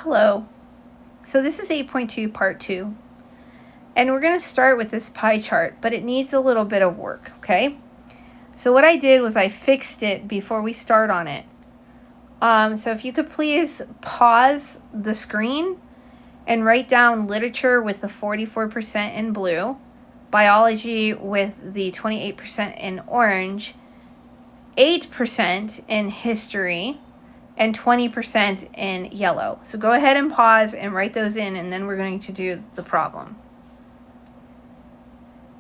Hello. So this is 8.2 part 2. And we're going to start with this pie chart, but it needs a little bit of work, okay? So what I did was I fixed it before we start on it. So if you could please pause the screen and write down literature with the 44% in blue, biology with the 28% in orange, 8% in history, and 20% in yellow. So go ahead and pause and write those in, and then we're going to do the problem.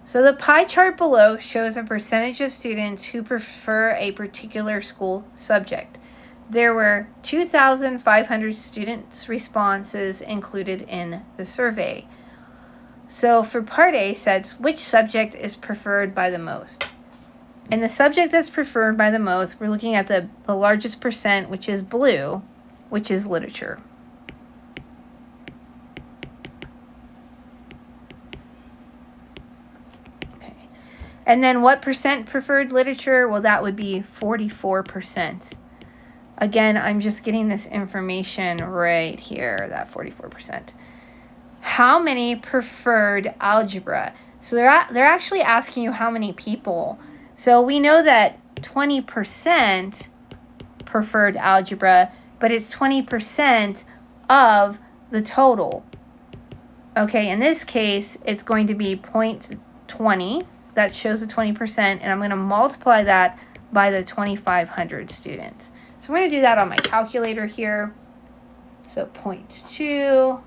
So the pie chart below shows a percentage of students who prefer a particular school subject. There were 2,500 students' responses included in the survey. So for part A says, which subject is preferred by the most? And the subject that's preferred by the most, we're looking at the largest percent, which is blue, which is literature. Okay. And then what percent preferred literature? Well, that would be 44%. Again, I'm just getting this information right here, that 44%. How many preferred algebra? So they're actually asking you how many people. So we know that 20% preferred algebra, but it's 20% of the total. Okay, in this case, it's going to be 0.20. That shows the 20%, and I'm going to multiply that by the 2,500 students. So I'm going to do that on my calculator here. So 0.2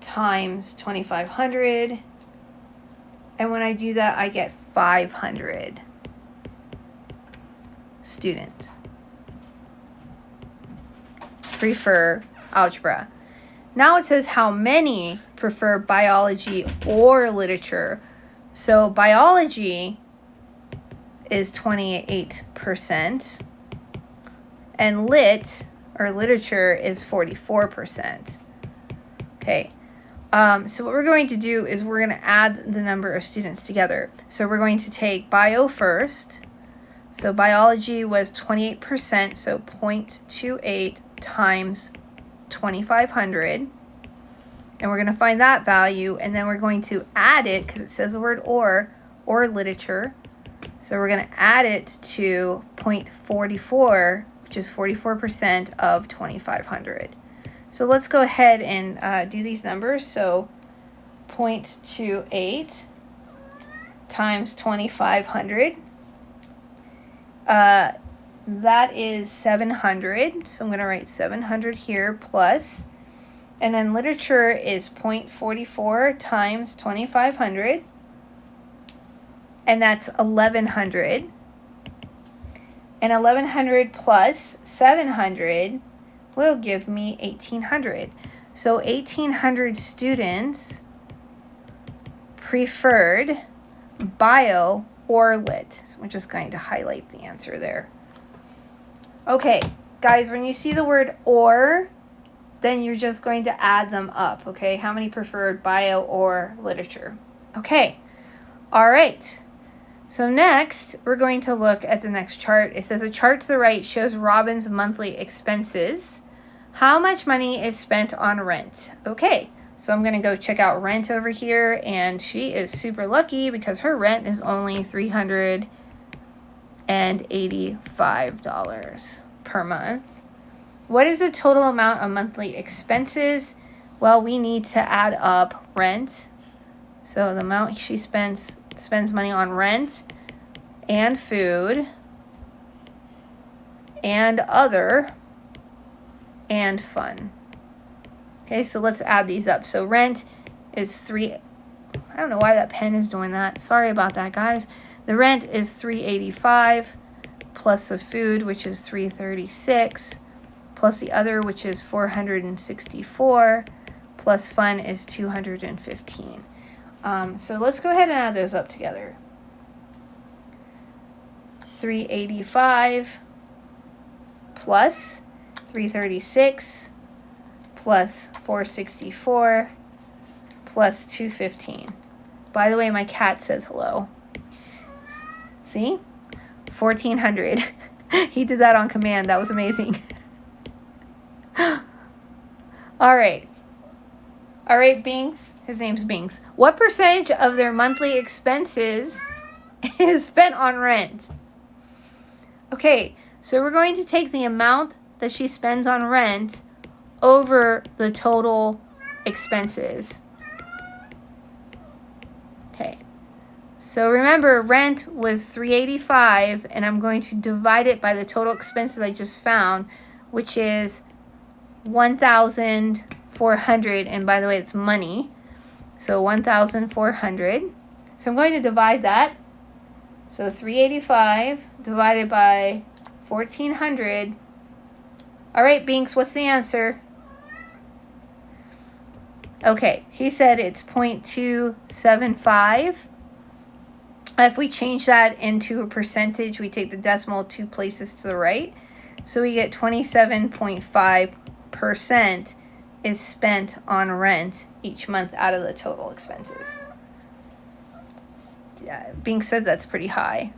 times 2,500. And when I do that, I get 500 students prefer algebra. Now it says how many prefer biology or literature. So biology is 28%, and lit, or literature, is 44%. Okay. So what we're going to do is we're going to add the number of students together. So we're going to take bio first. So biology was 28%, so 0.28 times 2,500. And we're going to find that value, and then we're going to add it, because it says the word or literature. So we're going to add it to 0.44, which is 44% of 2,500. So let's go ahead and do these numbers. So 0.28 times 2,500. That is 700. So I'm going to write 700 here plus. And then literature is 0.44 times 2,500. And that's 1,100. And 1,100 plus 700 will give me 1,800. So 1,800 students preferred bio or lit. So we're just going to highlight the answer there. Okay, guys, when you see the word or, then you're just going to add them up, okay? How many preferred bio or literature? Okay, all right. So next, we're going to look at the next chart. It says a chart to the right shows Robin's monthly expenses. How much money is spent on rent? Okay, so I'm going to go check out rent over here, and she is super lucky because her rent is only $385 per month. What is the total amount of monthly expenses? Well, we need to add up rent. So the amount she spends money on rent and food and other and fun. Okay, so let's add these up. So rent is I don't know why that pen is doing that. Sorry about that, guys. The rent is $385 plus the food, which is $336, plus the other, which is $464, plus fun is $215. So let's go ahead and add those up together. 385 plus 336 plus 464 plus 215. By the way, my cat says hello. See? 1,400. He did that on command. That was amazing. All right. All right, Binks. His name's Binks. What percentage of their monthly expenses is spent on rent? Okay, so we're going to take the amount that she spends on rent over the total expenses. Okay. So remember, rent was $385, and I'm going to divide it by the total expenses I just found, which is $1,400, and by the way, it's money. So $1,400. So I'm going to divide that. So $385 divided by $1,400. All right, Binks, what's the answer? Okay, he said it's 0.275. If we change that into a percentage, we take the decimal 2 places to the right. So we get 27.5% is spent on rent each month out of the total expenses. Yeah, being said, that's pretty high.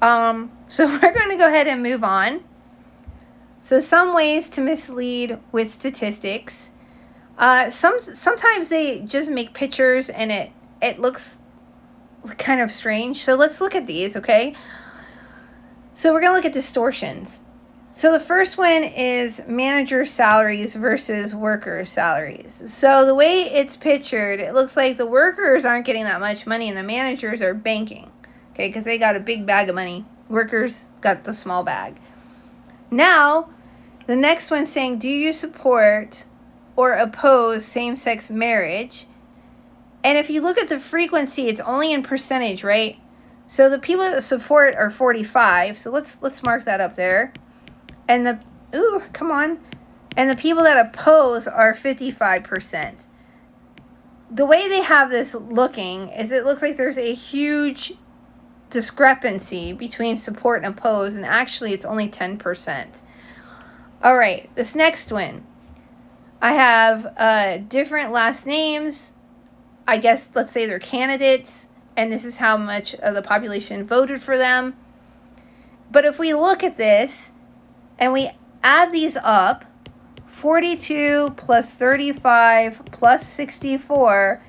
So we're going to go ahead and move on. So some ways to mislead with statistics. Sometimes they just make pictures and it looks kind of strange. So let's look at these, okay? So we're going to look at distortions. So the first one is manager salaries versus worker salaries. So the way it's pictured, it looks like the workers aren't getting that much money and the managers are banking, okay, because they got a big bag of money. Workers got the small bag. Now, the next one's saying, do you support or oppose same-sex marriage? And if you look at the frequency, it's only in percentage, right? So the people that support are 45. So let's mark that up there. And the And the people that oppose are 55%. The way they have this looking is it looks like there's a huge discrepancy between support and oppose, and actually it's only 10%. All right, this next one. I have different last names. I guess, let's say they're candidates, and this is how much of the population voted for them. But if we look at this, and we add these up, 42 plus 35 plus 64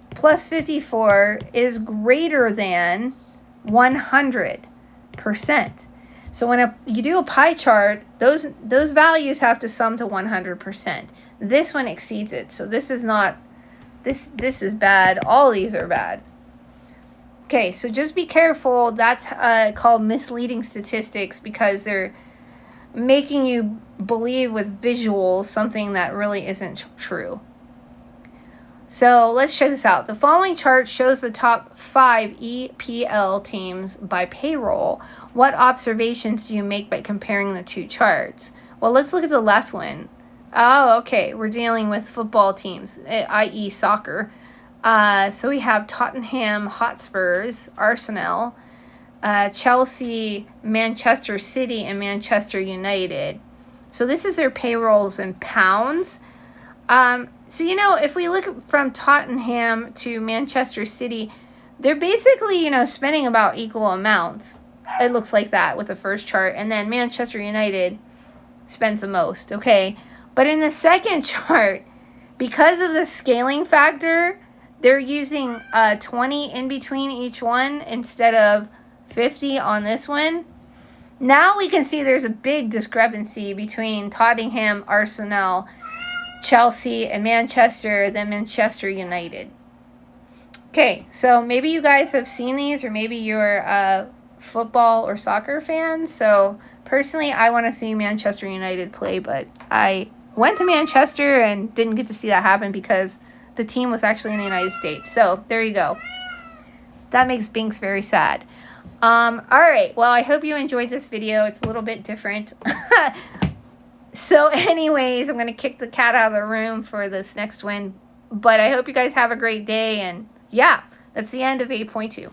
plus 54 is greater than 100%. So when you do a pie chart, those values have to sum to 100%. This one exceeds it. So this is not, this is bad. All these are bad. Okay, so just be careful. That's called misleading statistics, because they're making you believe with visuals something that really isn't true. So let's check this out. The following chart shows the top 5 EPL teams by payroll. What observations do you make by comparing the two charts? Well, let's look at the left one. Oh, okay. We're dealing with football teams, i.e. soccer. So we have Tottenham Hotspurs, Arsenal, Chelsea, Manchester City, and Manchester United. So this is their payrolls in pounds. So, if we look from Tottenham to Manchester City, they're basically, spending about equal amounts. It looks like that with the first chart. And then Manchester United spends the most, okay? But in the second chart, because of the scaling factor, they're using 20 in between each one instead of 50 on this one. Now we can see there's a big discrepancy between Tottenham, Arsenal, Chelsea, and Manchester than Manchester United. Okay, so maybe you guys have seen these, or maybe you're football or soccer fans. So personally, I want to see Manchester United play, but I went to Manchester and didn't get to see that happen because the team was actually in the United States. So there you go. That makes Binks very sad. All right. Well, I hope you enjoyed this video. It's a little bit different. So anyways, I'm going to kick the cat out of the room for this next one. But I hope you guys have a great day. And yeah, that's the end of 8.2.